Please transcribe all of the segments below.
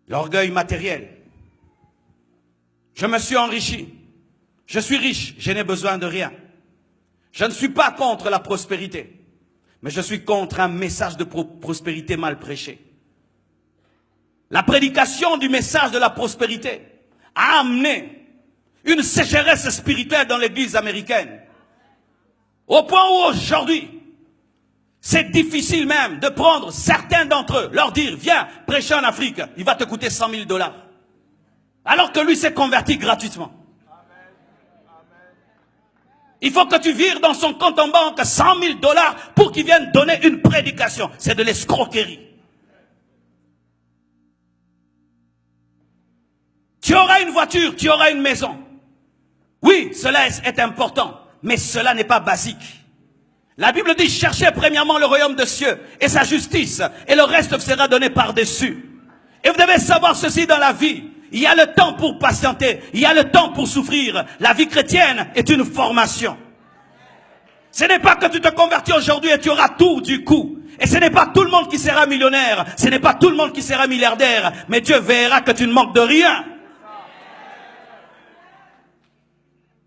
L'orgueil matériel. Je me suis enrichi. Je suis riche, je n'ai besoin de rien. Je ne suis pas contre la prospérité, mais je suis contre un message de prospérité mal prêché. La prédication du message de la prospérité a amené une sécheresse spirituelle dans l'église américaine. Au point où aujourd'hui, c'est difficile même de prendre certains d'entre eux, leur dire, viens prêcher en Afrique, il va te coûter 100 000 $. Alors que lui s'est converti gratuitement. Il faut que tu vires dans son compte en banque 100 000 $ pour qu'il vienne donner une prédication. C'est de l'escroquerie. Tu auras une voiture, tu auras une maison. Oui, cela est important, mais cela n'est pas basique. La Bible dit, cherchez premièrement le royaume des cieux et sa justice, et le reste vous sera donné par-dessus. Et vous devez savoir ceci dans la vie. Il y a le temps pour patienter, il y a le temps pour souffrir. La vie chrétienne est une formation. Ce n'est pas que tu te convertis aujourd'hui et tu auras tout du coup. Et ce n'est pas tout le monde qui sera millionnaire, ce n'est pas tout le monde qui sera milliardaire, mais Dieu verra que tu ne manques de rien.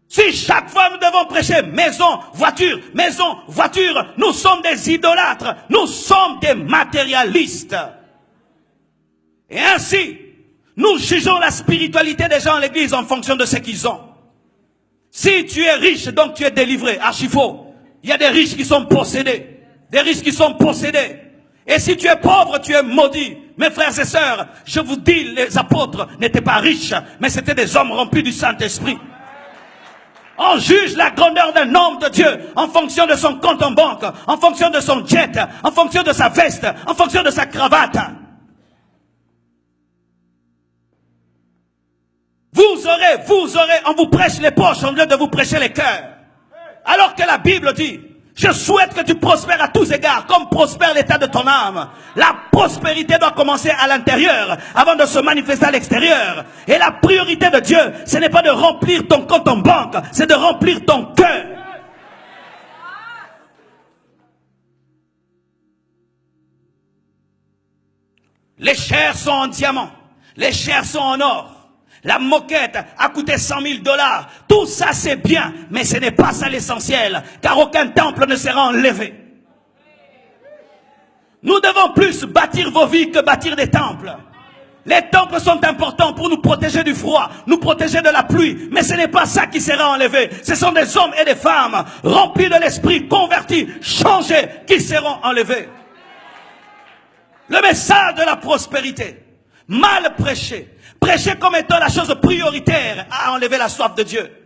Si chaque fois nous devons prêcher maison, voiture, nous sommes des idolâtres, nous sommes des matérialistes. Et ainsi, nous jugeons la spiritualité des gens à l'église en fonction de ce qu'ils ont. Si tu es riche, donc tu es délivré, archi faux. Il y a des riches qui sont possédés, des riches qui sont possédés. Et si tu es pauvre, tu es maudit. Mes frères et sœurs, je vous dis, les apôtres n'étaient pas riches, mais c'était des hommes remplis du Saint-Esprit. On juge la grandeur d'un homme de Dieu en fonction de son compte en banque, en fonction de son jet, en fonction de sa veste, en fonction de sa cravate. Vous aurez, on vous prêche les poches au lieu de vous prêcher les cœurs. Alors que la Bible dit, je souhaite que tu prospères à tous égards, comme prospère l'état de ton âme. La prospérité doit commencer à l'intérieur, avant de se manifester à l'extérieur. Et la priorité de Dieu, ce n'est pas de remplir ton compte en banque, c'est de remplir ton cœur. Les chairs sont en diamant, les chairs sont en or. La moquette a coûté 100 000 $. Tout ça c'est bien, mais ce n'est pas ça l'essentiel, car aucun temple ne sera enlevé. Nous devons plus bâtir vos vies que bâtir des temples. Les temples sont importants pour nous protéger du froid, nous protéger de la pluie, mais ce n'est pas ça qui sera enlevé. Ce sont des hommes et des femmes remplis de l'esprit, convertis, changés, qui seront enlevés. Le message de la prospérité, mal prêché, prêché comme étant la chose prioritaire à enlever la soif de Dieu.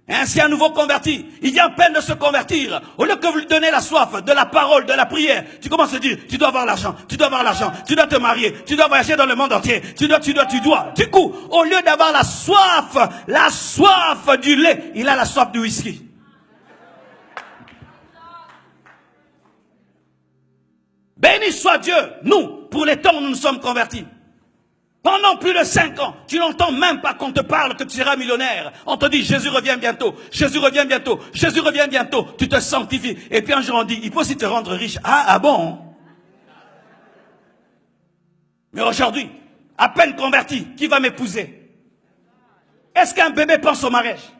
Et ainsi un nouveau converti, il vient à peine de se convertir. Au lieu que vous lui donnez la soif de la parole, de la prière, tu commences à dire, tu dois avoir l'argent, tu dois avoir l'argent, tu dois te marier, tu dois voyager dans le monde entier, tu dois. Du coup, au lieu d'avoir la soif du lait, il a la soif du whisky. Béni soit Dieu, nous, pour les temps où nous nous sommes convertis. Pendant plus de 5 ans, tu n'entends même pas qu'on te parle que tu seras millionnaire. On te dit Jésus revient bientôt, Jésus revient bientôt, Jésus revient bientôt. Tu te sanctifies. Et puis un jour on dit, il peut aussi te rendre riche. Ah bon? Mais aujourd'hui, à peine converti, qui va m'épouser? Est-ce qu'un bébé pense au mariage?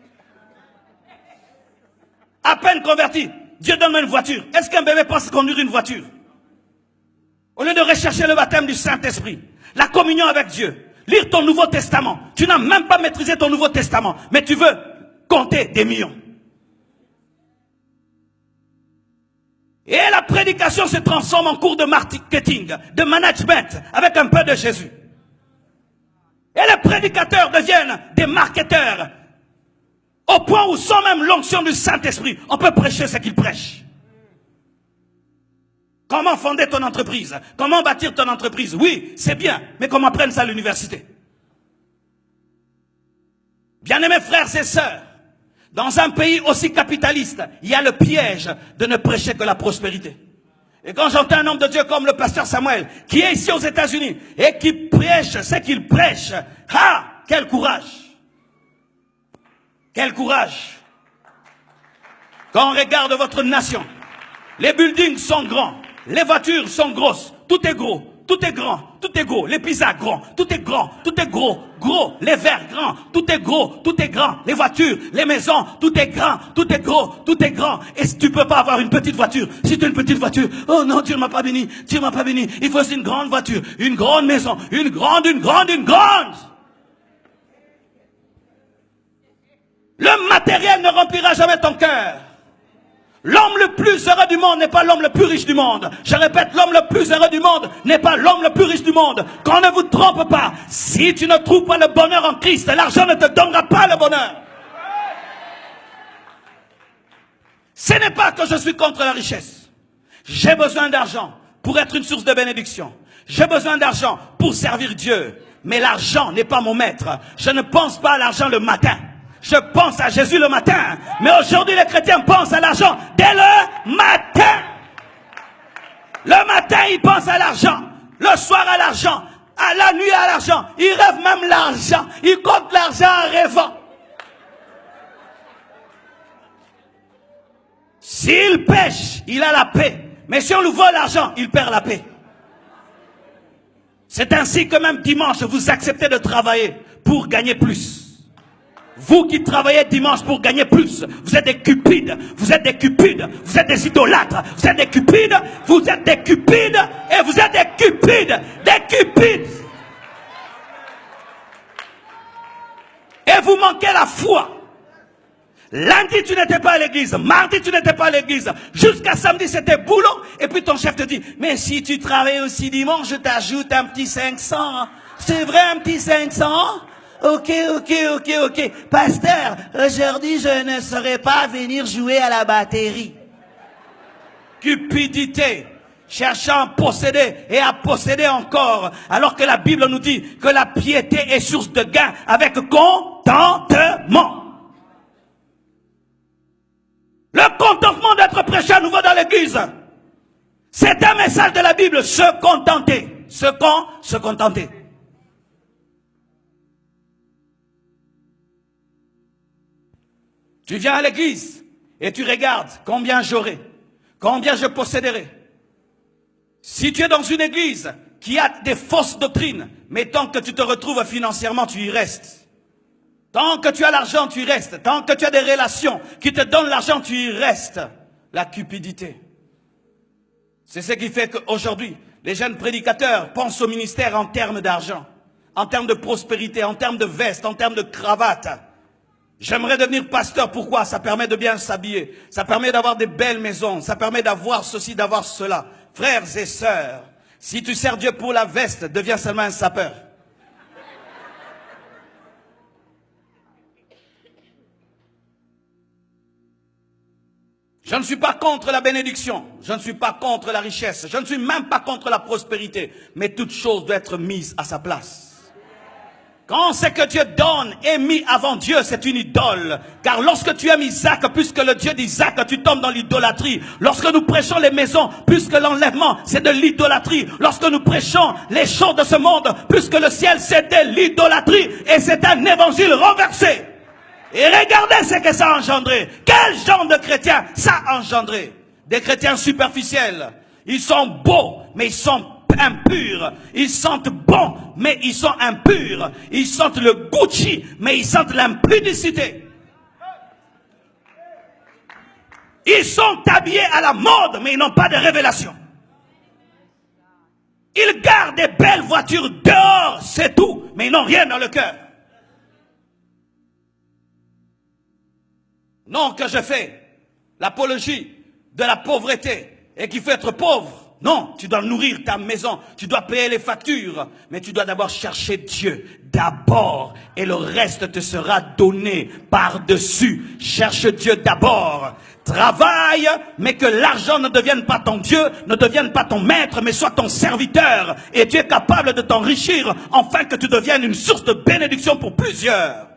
À peine converti, Dieu donne une voiture. Est-ce qu'un bébé pense conduire une voiture? Au lieu de rechercher le baptême du Saint-Esprit, la communion avec Dieu, lire ton Nouveau Testament. Tu n'as même pas maîtrisé ton Nouveau Testament, mais tu veux compter des millions. Et la prédication se transforme en cours de marketing, de management, avec un peu de Jésus. Et les prédicateurs deviennent des marketeurs, au point où, sans même l'onction du Saint-Esprit, on peut prêcher ce qu'ils prêchent. Comment fonder ton entreprise? Comment bâtir ton entreprise? Oui, c'est bien, mais comment apprendre ça à l'université? Bien-aimés frères et sœurs, dans un pays aussi capitaliste, il y a le piège de ne prêcher que la prospérité. Et quand j'entends un homme de Dieu comme le pasteur Samuel, qui est ici aux États-Unis, et qui prêche ce qu'il prêche, ah, quel courage! Quel courage! Quand on regarde votre nation, les buildings sont grands, les voitures sont grosses, tout est gros. tout est grand, tout est gros, les pizzas grands, tout est grand, tout est gros, gros, les verres grands, tout est gros, tout est grand, les voitures, les maisons, tout est grand, tout est gros, tout est grand. Et si tu peux pas avoir une petite voiture, si tu as une petite voiture, oh non, Dieu ne m'a pas béni, Dieu ne m'a pas béni, il faut aussi une grande voiture, une grande maison, une grande. Le matériel ne remplira jamais ton cœur. L'homme le plus heureux du monde n'est pas l'homme le plus riche du monde. Je répète, l'homme le plus heureux du monde n'est pas l'homme le plus riche du monde. Qu'on ne vous trompe pas. Si tu ne trouves pas le bonheur en Christ, l'argent ne te donnera pas le bonheur. Ce n'est pas que je suis contre la richesse. J'ai besoin d'argent pour être une source de bénédiction. J'ai besoin d'argent pour servir Dieu. Mais l'argent n'est pas mon maître. Je ne pense pas à l'argent le matin. Je pense à Jésus le matin. Mais aujourd'hui, les chrétiens pensent à l'argent dès le matin. Le matin, ils pensent à l'argent. Le soir, à l'argent. À la nuit, à l'argent. Ils rêvent même l'argent. Ils comptent l'argent en rêvant. S'il pêche, il a la paix. Mais si on lui vole l'argent, il perd la paix. C'est ainsi que même dimanche, vous acceptez de travailler pour gagner plus. Vous qui travaillez dimanche pour gagner plus, vous êtes des cupides, vous êtes des cupides, vous êtes des idolâtres, vous êtes des cupides, vous êtes des cupides, et vous êtes des cupides, des cupides. Et vous manquez la foi. Lundi, tu n'étais pas à l'église. Mardi, tu n'étais pas à l'église. Jusqu'à samedi, c'était boulot. Et puis ton chef te dit, mais si tu travailles aussi dimanche, je t'ajoute un petit 500. C'est vrai, un petit 500? Ok. Pasteur, aujourd'hui, je ne saurais pas venir jouer à la batterie. Cupidité. Cherchant à posséder et à posséder encore. Alors que la Bible nous dit que la piété est source de gain avec contentement. Le contentement d'être prêché à nouveau dans l'église. C'est un message de la Bible. Se contenter. Se contenter. Tu viens à l'église et tu regardes combien j'aurai, combien je posséderai. Si tu es dans une église qui a des fausses doctrines, mais tant que tu te retrouves financièrement, tu y restes. Tant que tu as l'argent, tu y restes. Tant que tu as des relations qui te donnent l'argent, tu y restes. La cupidité. C'est ce qui fait qu'aujourd'hui, les jeunes prédicateurs pensent au ministère en termes d'argent, en termes de prospérité, en termes de veste, en termes de cravate. J'aimerais devenir pasteur. Pourquoi? Ça permet de bien s'habiller. Ça permet d'avoir des belles maisons. Ça permet d'avoir ceci, d'avoir cela. Frères et sœurs, si tu sers Dieu pour la veste, deviens seulement un sapeur. Je ne suis pas contre la bénédiction. Je ne suis pas contre la richesse. Je ne suis même pas contre la prospérité. Mais toute chose doit être mise à sa place. Quand ce que Dieu donne est mis avant Dieu, c'est une idole. Car lorsque tu aimes Isaac, plus que le Dieu d'Isaac, tu tombes dans l'idolâtrie. Lorsque nous prêchons les maisons, plus que l'enlèvement, c'est de l'idolâtrie. Lorsque nous prêchons les choses de ce monde, plus que le ciel, c'est de l'idolâtrie. Et c'est un évangile renversé. Et regardez ce que ça a engendré. Quel genre de chrétiens ça a engendré? Des chrétiens superficiels. Ils sont beaux, mais ils sont impurs. Ils sentent bon, mais ils sont impurs. Ils sentent le Gucci, mais ils sentent l'impudicité. Ils sont habillés à la mode, mais ils n'ont pas de révélation. Ils gardent des belles voitures dehors, c'est tout, mais ils n'ont rien dans le cœur. Non que je fais l'apologie de la pauvreté et qu'il faut être pauvre. Non, tu dois nourrir ta maison, tu dois payer les factures, mais tu dois d'abord chercher Dieu, d'abord, et le reste te sera donné par-dessus. Cherche Dieu d'abord, travaille, mais que l'argent ne devienne pas ton Dieu, ne devienne pas ton maître, mais soit ton serviteur, et tu es capable de t'enrichir, afin que tu deviennes une source de bénédiction pour plusieurs.